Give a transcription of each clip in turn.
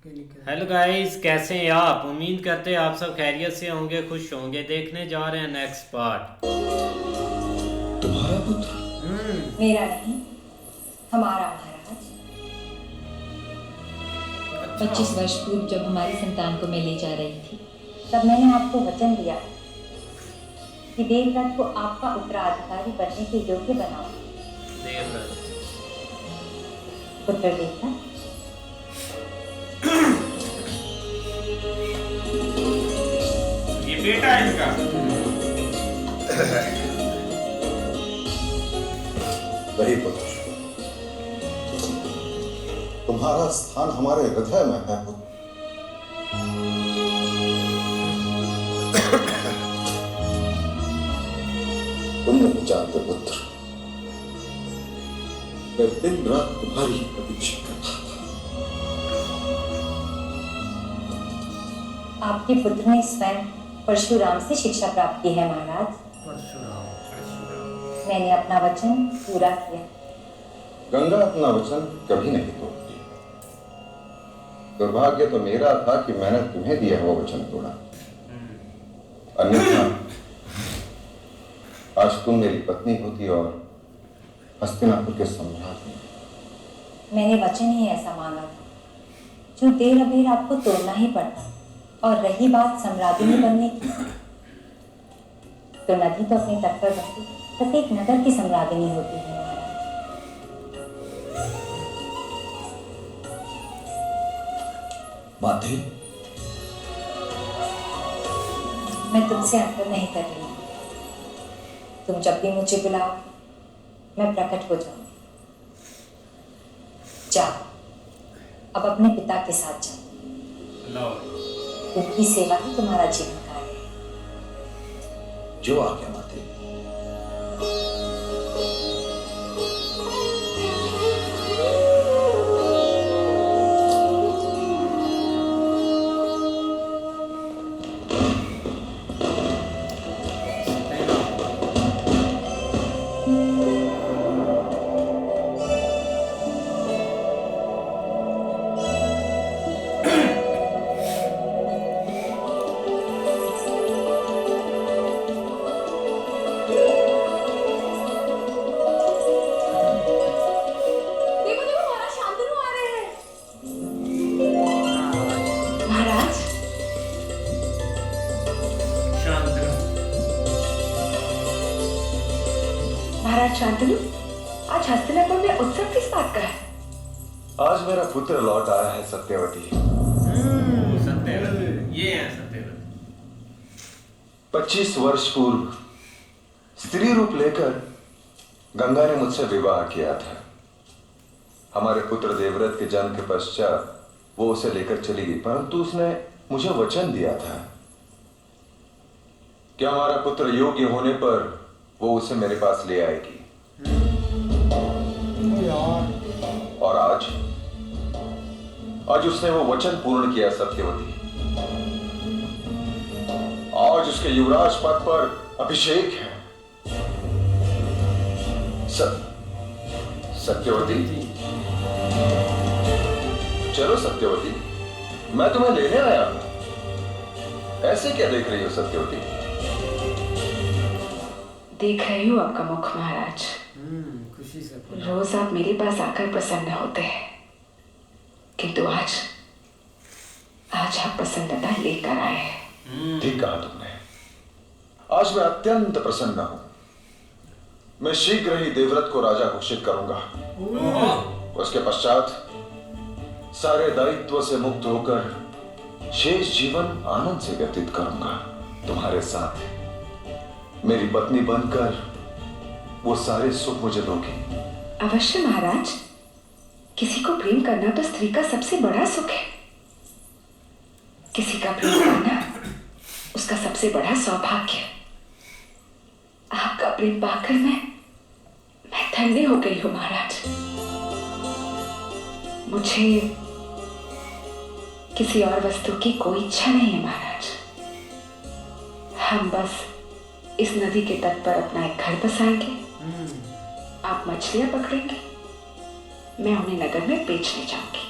Hello guys, कैसे हैं आप? उम्मीद करते हैं आप सब खैरियत से होंगे, खुश होंगे। देखने जा रहे हैं नेक्स्ट पार्ट। तुम्हारा पुत्र? मेरा नहीं, हमारा महाराज। अच्छा। 25 वर्ष पूर्व जब हमारी संतान को मैं ले जा रही थी, तब मैंने आपको वचन दिया कि देवव्रत को आपका उत्तराधिकारी बनने के योग्य बनाओ। देवव्रत पुत्र देवव्रत, ये बेटा है इनका। वही पुत्र, तुम्हारा स्थान हमारे हृदय में है पुत्र। तुम नहीं जानते पुत्र, मैं दिन रात तुम्हारी प्रतीक्षा करता था। आपके पुत्र ने स्वयं परशुराम से शिक्षा प्राप्त की है महाराज। परशुराम। मैंने अपना वचन पूरा किया। गंगा अपना वचन कभी नहीं तोड़ती। दुर्भाग्य तो मेरा था कि मैंने तुम्हें दिया हुआ वचन तोड़ा, अन्यथा आज तुम मेरी पत्नी होती और हस्तिनापुर के सम्राट होते। मैंने वचन ही ऐसा मांगा था जो देर अबेर आपको तोड़ना ही पड़ता। और रही बात सम्राज्ञी बनने की, तो नदी तो अपने तट पर बसती प्रत्येक नगर की सम्राज्ञी होती है महाराज। माते, मैं तुमसे अंतर नहीं कर रही हूँ। तुम जब भी मुझे बुलाओ मैं प्रकट हो जाऊंगी। जाओ, अब अपने पिता के साथ जाओ। उनकी सेवा ही तुम्हारा जीवन कार्य है। जो आ गया माते। शांतनु, आज हस्तिनापुर में उत्सव किस बात का है? आज मेरा पुत्र लौट आया है सत्यवती। सत्यवती, ये है सत्यवती। 25 वर्ष पूर्व स्त्री रूप लेकर गंगा ने मुझसे विवाह किया था। हमारे पुत्र देवव्रत के जन्म के पश्चात वो उसे लेकर चली गई, परंतु उसने मुझे वचन दिया था कि हमारा पुत्र योग्य होने पर वो उसे मेरे पास ले आएगी। और आज उसने वो वचन पूर्ण किया सत्यवती। आज उसके युवराज पद पर अभिषेक है। सत्यवती, चलो सत्यवती, मैं तुम्हें लेने आया हूं। ऐसे क्या देख रही हो सत्यवती? देख रही हूँ आपका मुख महाराज। खुशी से रोज आप मेरे पास आकर प्रसन्न होते हैं, किंतु आज आप प्रसन्नता लेकर आए हैं। ठीक कहा तुमने। आज मैं अत्यंत प्रसन्न हूं। मैं शीघ्र ही देवव्रत को राजा घोषित करूंगा। उसके पश्चात सारे दायित्व से मुक्त होकर शेष जीवन आनंद से व्यतीत करूंगा। तुम्हारे साथ मेरी पत्नी बनकर वो सारे सुख मुझे दोगी। अवश्य महाराज, किसी को प्रेम करना तो स्त्री का सबसे बड़ा सुख है। किसी का प्रेम करना उसका सबसे बड़ा सौभाग्य। आपका प्रेम पाकर मैं धन्य हो गई हूं महाराज। मुझे किसी और वस्तु की कोई इच्छा नहीं है महाराज। हम बस इस नदी के तट पर अपना एक घर बसाएंगे। आप मछलियां पकड़ेंगे, मैं उन्हें नगर में बेचने जाऊंगी।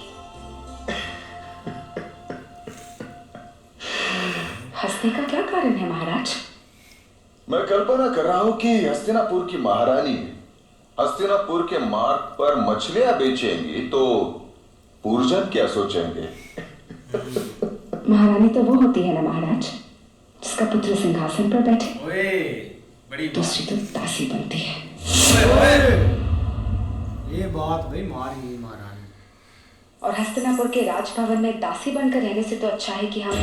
हंसने का क्या कारण है महाराज? मैं कल्पना कर रहा हूं कि हस्तिनापुर की महारानी हस्तिनापुर के मार्ग पर मछलियां बेचेंगी तो पूर्वजन क्या सोचेंगे? महारानी तो वो होती है ना महाराज, जिसका पुत्र सिंहासन पर बैठे, ओए बड़ी दूसरी तो दासी बनती है। ये बात भाई मारी महारानी। और हस्तिनापुर के राजभवन में दासी बनकर रहने से तो अच्छा है कि हम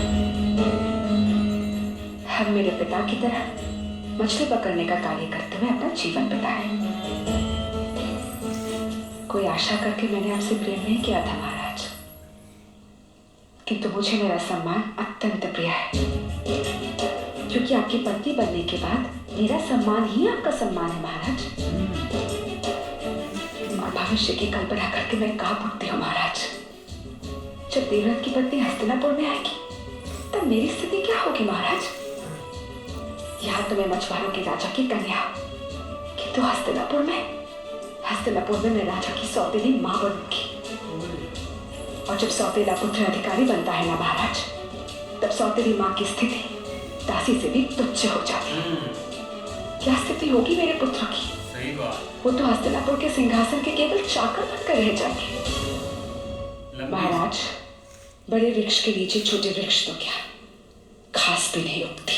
मेरे पिता की तरह मछली पकड़ने का कार्य करते हुए अपना जीवन बिताएं। कोई आशा करके मैंने आपसे प्रेम नहीं किया था महाराज, किंतु मुझे मेरा सम्मान अत्यंत प्रिय है, क्योंकि आपकी पत्नी बनने के बाद मेरा सम्मान ही आपका सम्मान है महाराज। और भविष्य की कल्पना करके मैं कांप उठती हूँ महाराज। जब देवव्रत की पत्नी हस्तिनापुर में आएगी तब मेरी स्थिति क्या होगी महाराज? यहाँ तो मैं मछुआरों के राजा की कन्या, किंतु हस्तिनापुर में मैं राजा की सौतेली माँ बनूंगी। और जब सौतेला पुत्र अधिकारी बनता है ना महाराज, तब सौतेली माँ की स्थिति दासी से भी तुच्छ हो जाती है। क्या स्थिति होगी मेरे पुत्र की? सही बात। वो तो हस्तिनापुर के सिंहासन के केवल चाकर बनकर रह जाएंगे। महाराज, बड़े वृक्ष के नीचे छोटे वृक्ष तो क्या, घास भी नहीं उगती।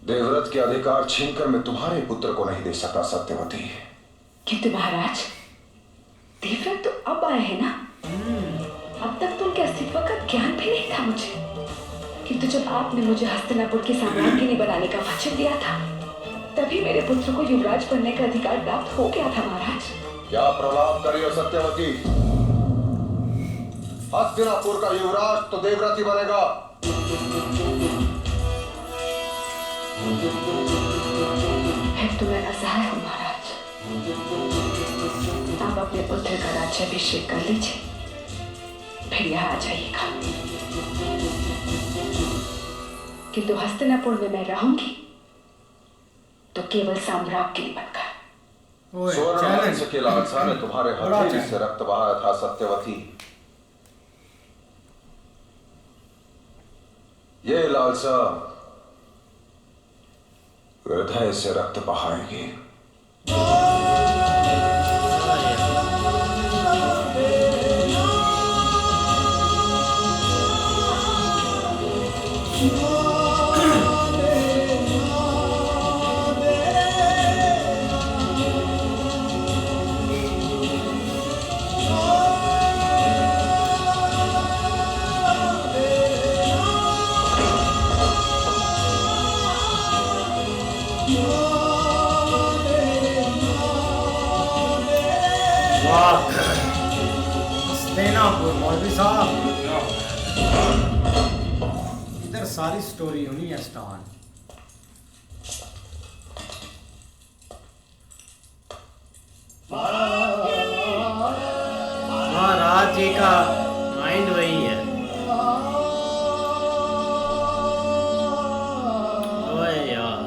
देवव्रत के अधिकार छीनकर मैं तुम्हारे पुत्र को नहीं दे सकता सत्यवती। किंतु महाराज, देवव्रत तो अब आए हैं ना, अब तक तो उनके अस्तित्व का ज्ञान भी नहीं था मुझे। किंतु जब आपने मुझे हस्तिनापुर की साम्राज्ञी बनाने का वचन दिया था, तभी मेरे पुत्र को युवराज बनने का अधिकार प्राप्त हो गया था महाराज। क्या प्रलाप करियो सत्यवती? हस्तिनापुर का युवराज तो देवव्रत ही बनेगा। फिर तो मैं असहाय हूँ महाराज। आप अपने पुत्र का राज्याभिषेक कर लीजिए, फिर यहाँ आ जाइएगा। किंतु हस्तिनापुर में मैं रहूंगी तो केवल साम्राज्ञी बनकर। स्वर्ण वंश के लालसा ने तुम्हारे हथेली से रक्त बहाया था सत्यवती। ये लालसा हृदय से रक्त बहाएगी। हस्तिनापुर मौलवी साहब, इधर सारी स्टोरी होनी है स्टार। महाराज जी का माइंड वही है। ओए यार,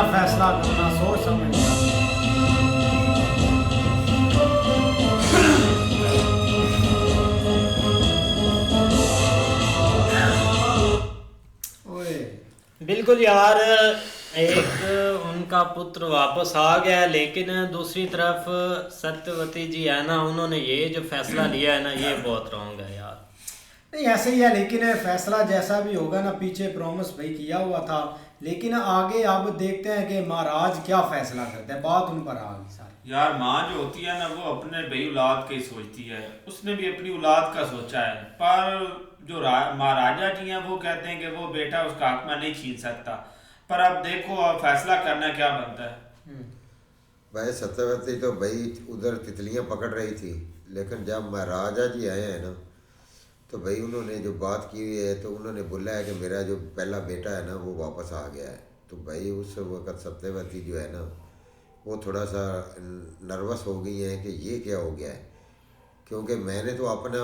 फैसला करना सोच समझ। बिल्कुल यार, एक उनका पुत्र वापस आ गया, लेकिन दूसरी तरफ सत्यवती जी है ना, उन्होंने ये जो फैसला लिया है ना, ये बहुत रॉन्ग है यार। नहीं ऐसे ही है, लेकिन फैसला जैसा भी होगा ना, पीछे प्रॉमिस भाई किया हुआ था, लेकिन आगे अब देखते हैं कि महाराज क्या फैसला करते हैं। बात उन पर आ गई सारी। यार माँ जो होती है ना, वो अपने भाई औलाद के ही सोचती है। उसने भी अपनी औलाद का सोचा है, पर जो महाराजा जी हैं वो कहते हैं कि वो बेटा उसका हक में नहीं छीन सकता। पर अब देखो अब फैसला करना क्या बनता है। भाई सत्यवती तो भाई उधर तितलियां पकड़ रही थी, लेकिन जब महाराजा जी आए हैं ना तो भाई उन्होंने जो बात की है तो उन्होंने बोला है कि मेरा जो पहला बेटा है ना वो वापस आ गया है। तो भाई उस वक़्त सत्यवती जो है ना वो थोड़ा सा नर्वस हो गई है कि ये क्या हो गया है, क्योंकि मैंने तो अपना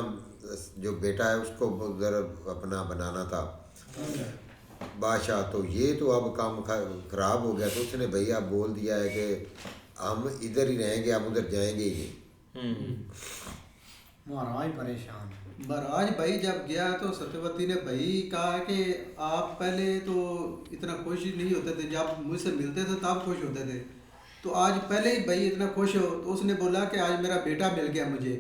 जो बेटा है उसको उधर अपना बनाना था बादशाह, तो ये तो अब काम खराब हो गया। तो उसने भैया बोल दिया है कि हम इधर ही रहेंगे, हम उधर जाएंगे ही नहीं। महाराज परेशान। महाराज भाई जब गया तो सत्यवती ने भाई कहा कि आप पहले तो इतना खुश नहीं होते थे, जब मुझसे मिलते थे तब खुश होते थे, तो आज पहले ही भाई इतना खुश हो। तो उसने बोला कि आज मेरा बेटा मिल गया मुझे।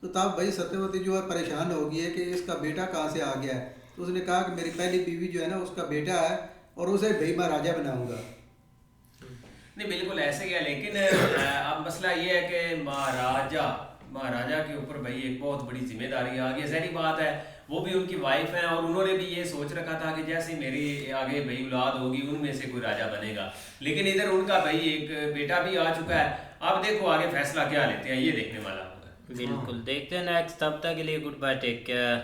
तो तब भाई सत्यवती जो है परेशान हो गई है कि इसका बेटा कहाँ से आ गया है। तो उसने कहा कि मेरी पहली बीवी जो है ना उसका बेटा है और उसे भाई महाराजा बनाऊंगा। नहीं बिल्कुल ऐसे ही है, लेकिन अब मसला ये है कि महाराजा के ऊपर भाई एक बहुत बड़ी जिम्मेदारी आ गई। जहरी बात है वो भी उनकी वाइफ है और उन्होंने भी ये सोच रखा था कि जैसे मेरी आगे भाई औलाद होगी उनमें से कोई राजा बनेगा, लेकिन इधर उनका भाई एक बेटा भी आ चुका है। अब देखो आगे फैसला क्या लेते हैं, ये देखने वाला होगा। बिल्कुल देखते हैं नेक्स्ट। तब तक के लिए गुड बाय, टेक केयर।